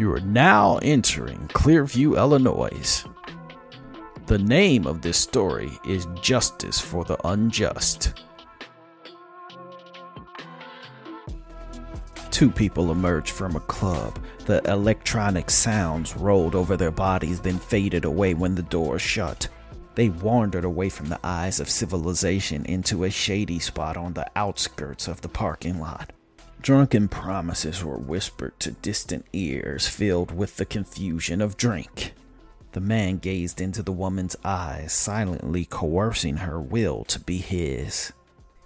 You are now entering Clearview, Illinois. The name of this story is Justice for the Unjust. Two people emerged from a club. The electronic sounds rolled over their bodies, then faded away when the doors shut. They wandered away from the eyes of civilization into a shady spot on the outskirts of the parking lot. Drunken promises were whispered to distant ears, filled with the confusion of drink. The man gazed into the woman's eyes, silently coercing her will to be his.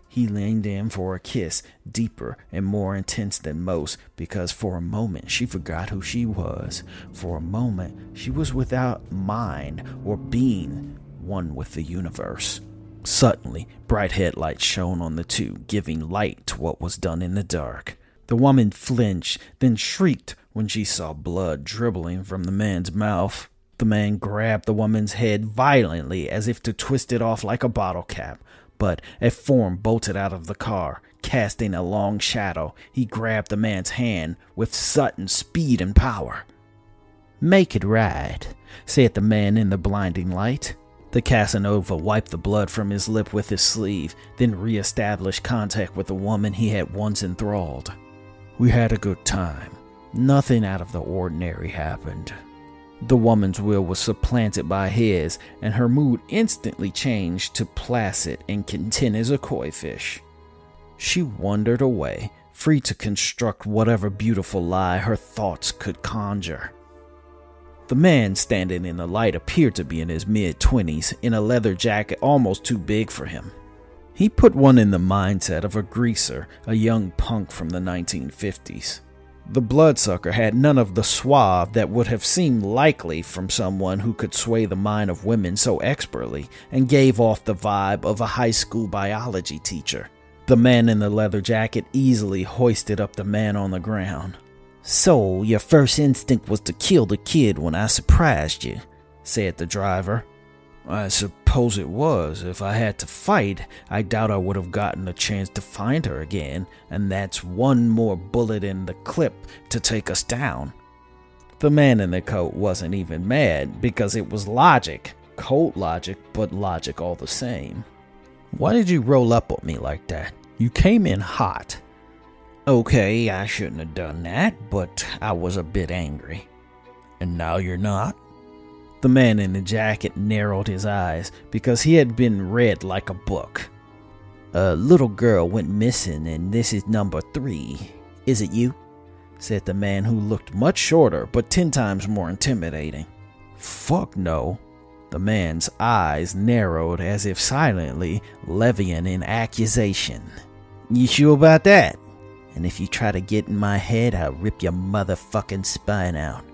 He leaned in for a kiss, deeper and more intense than most, because for a moment she forgot who she was. For a moment she was without mind or being, one with the universe. Suddenly, bright headlights shone on the two, giving light to what was done in the dark. The woman flinched, then shrieked when she saw blood dribbling from the man's mouth. The man grabbed the woman's head violently as if to twist it off like a bottle cap, but a form bolted out of the car, casting a long shadow. He grabbed the man's hand with sudden speed and power. "Make it right," said the man in the blinding light. The Casanova wiped the blood from his lip with his sleeve, then re-established contact with the woman he had once enthralled. "We had a good time. Nothing out of the ordinary happened." The woman's will was supplanted by his, and her mood instantly changed to placid and content as a koi fish. She wandered away, free to construct whatever beautiful lie her thoughts could conjure. The man standing in the light appeared to be in his mid-20s, in a leather jacket almost too big for him. He put one in the mindset of a greaser, a young punk from the 1950s. The bloodsucker had none of the suave that would have seemed likely from someone who could sway the mind of women so expertly, and gave off the vibe of a high school biology teacher. The man in the leather jacket easily hoisted up the man on the ground. "So, your first instinct was to kill the kid when I surprised you," said the driver. "I suppose it was. If I had to fight, I doubt I would have gotten a chance to find her again, and that's one more bullet in the clip to take us down." The man in the coat wasn't even mad, because it was logic. Cold logic, but logic all the same. "Why did you roll up on me like that? You came in hot." "Okay, I shouldn't have done that, but I was a bit angry." "And now you're not?" The man in the jacket narrowed his eyes, because he had been read like a book. "A little girl went missing, and this is number 3. Is it you?" said the man, who looked much shorter, but 10 times more intimidating. "Fuck no." The man's eyes narrowed as if silently levying an accusation. "You sure about that? And if you try to get in my head, I'll rip your motherfucking spine out."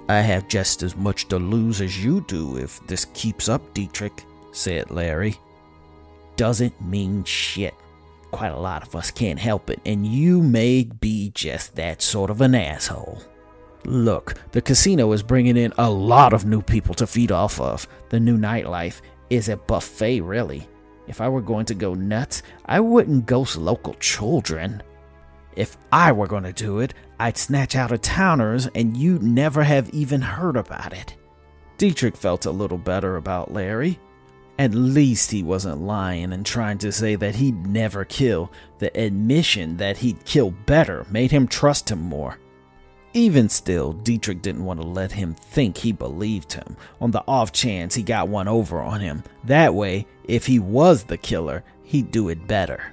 "I have just as much to lose as you do if this keeps up, Dietrich," said Larry. "Doesn't mean shit. Quite a lot of us can't help it, and you may be just that sort of an asshole. Look, the casino is bringing in a lot of new people to feed off of. The new nightlife is a buffet, really. If I were going to go nuts, I wouldn't ghost local children. If I were going to do it, I'd snatch out-of-towners and you'd never have even heard about it." Dietrich felt a little better about Larry. At least he wasn't lying and trying to say that he'd never kill. The admission that he'd kill better made him trust him more. Even still, Dietrich didn't want to let him think he believed him, on the off chance he got one over on him. That way, if he was the killer, he'd do it better.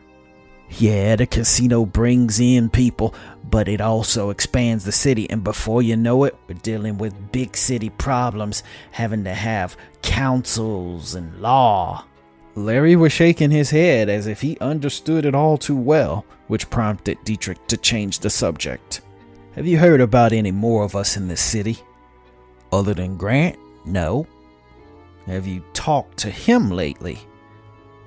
"Yeah, the casino brings in people, but it also expands the city, and before you know it, we're dealing with big city problems, having to have councils and law." Larry was shaking his head as if he understood it all too well, which prompted Dietrich to change the subject. "Have you heard about any more of us in this city?" "Other than Grant? No." "Have you talked to him lately?"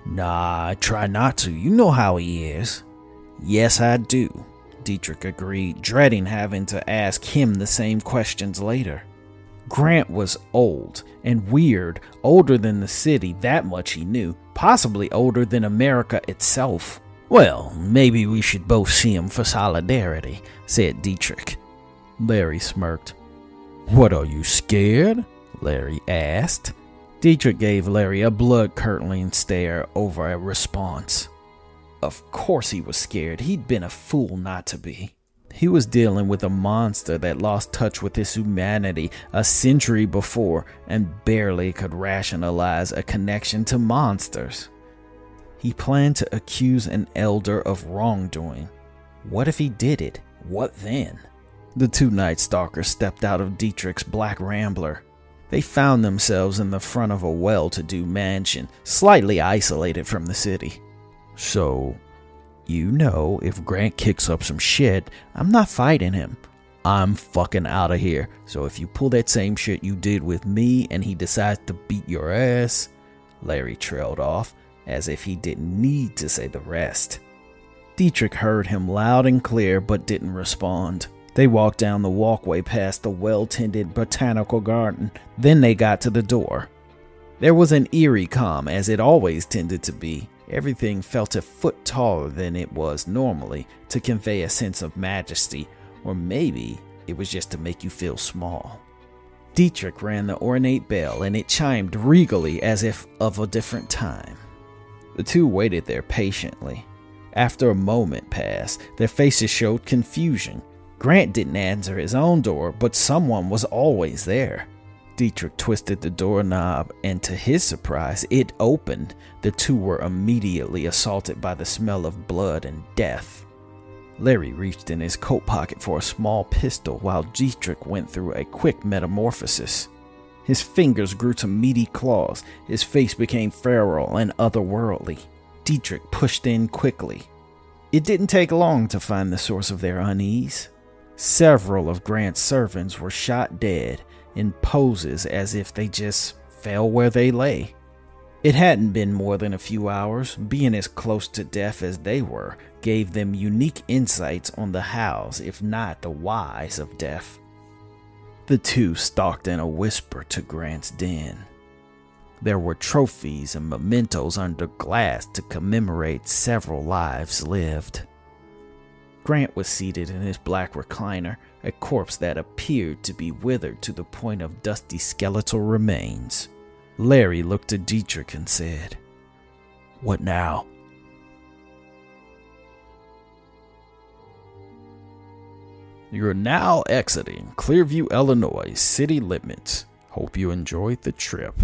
"Nah, I try not to. You know how he is." "Yes, I do," Dietrich agreed, dreading having to ask him the same questions later. Grant was old and weird, older than the city, that much he knew, possibly older than America itself. "Well, maybe we should both see him for solidarity," said Dietrich. Larry smirked. "What, are you scared?" Larry asked. Dietrich gave Larry a blood-curdling stare over a response. Of course he was scared. He'd been a fool not to be. He was dealing with a monster that lost touch with his humanity a century before and barely could rationalize a connection to monsters. He planned to accuse an elder of wrongdoing. What if he did it? What then? The two Night Stalkers stepped out of Dietrich's Black Rambler. They found themselves in the front of a well-to-do mansion, slightly isolated from the city. "So, you know, if Grant kicks up some shit, I'm not fighting him. I'm fucking out of here. So if you pull that same shit you did with me and he decides to beat your ass," Larry trailed off, as if he didn't need to say the rest. Dietrich heard him loud and clear but didn't respond. They walked down the walkway past the well-tended botanical garden. Then they got to the door. There was an eerie calm, as it always tended to be. Everything felt a foot taller than it was normally, to convey a sense of majesty, or maybe it was just to make you feel small. Dietrich rang the ornate bell, and it chimed regally as if of a different time. The two waited there patiently. After a moment passed, their faces showed confusion. Grant didn't answer his own door, but someone was always there. Dietrich twisted the doorknob, and to his surprise, it opened. The two were immediately assaulted by the smell of blood and death. Larry reached in his coat pocket for a small pistol while Dietrich went through a quick metamorphosis. His fingers grew to meaty claws, his face became feral and otherworldly. Dietrich pushed in quickly. It didn't take long to find the source of their unease. Several of Grant's servants were shot dead, in poses as if they just fell where they lay. It hadn't been more than a few hours. Being as close to death as they were gave them unique insights on the hows, if not the whys, of death. The two stalked in a whisper to Grant's den. There were trophies and mementos under glass to commemorate several lives lived. Grant was seated in his black recliner, a corpse that appeared to be withered to the point of dusty skeletal remains. Larry looked at Dietrich and said, "What now?" You're now exiting Clearview, Illinois city limits. Hope you enjoyed the trip.